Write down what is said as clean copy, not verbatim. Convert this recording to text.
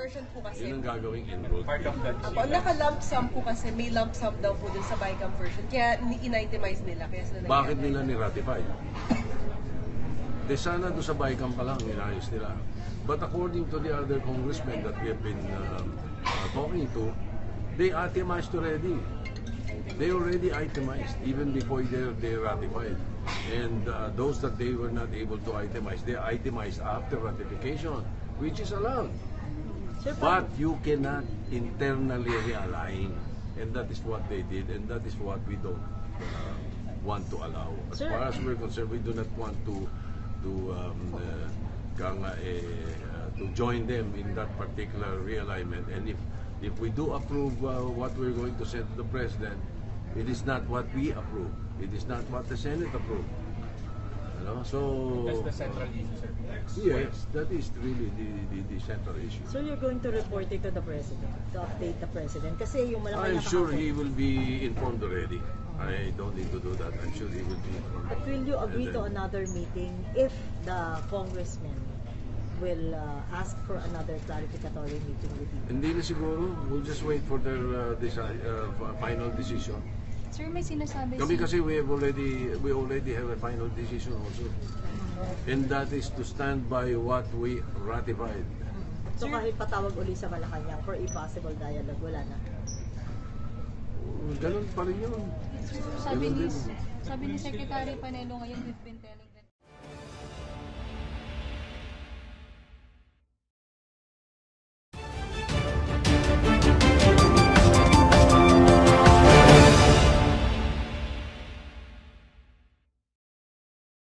version po kasi. Yun ang gagawing enrolled. Part of that. Ako, naka-lump sum po kasi, may lump sum daw po dun sa BICAM version. Kaya in-itemize nila. Kaya sila Bakit nila ni-ratify? De sana doon sa BICAM pa lang, inayos nila. But according to the other congressmen that we have been talking to, they itemized already. They already itemized even before they ratified. And those that they were not able to itemize, they itemized after ratification, which is allowed. But you cannot internally realign. And that is what they did, and that is what we don't want to allow. As far as we're concerned, we do not want to join them in that particular realignment. And if we do approve what we're going to send to the President, it is not what we approve. It is not what the Senate approved. You know? So That's the central issue, sir. yes, that is really the central issue. So you're going to report it to the President, to update the President? Kasi yung I'm malaking sure he will be informed already. I don't need to do that. I'm sure he will be informed. But will you agree to another meeting if the congressman will ask for another clarificatory meeting with you? Hindi na siguro. We'll just wait for their final decision. Sir, may sinasabi Kami kasi we already have a final decision also. And that is to stand by what we ratified. So kahit patawag uli sa Malacanang for a possible dialogue, wala na? Ganun pa rin yun. Sir, sabi ni Secretary Panelo ngayon, we've been telling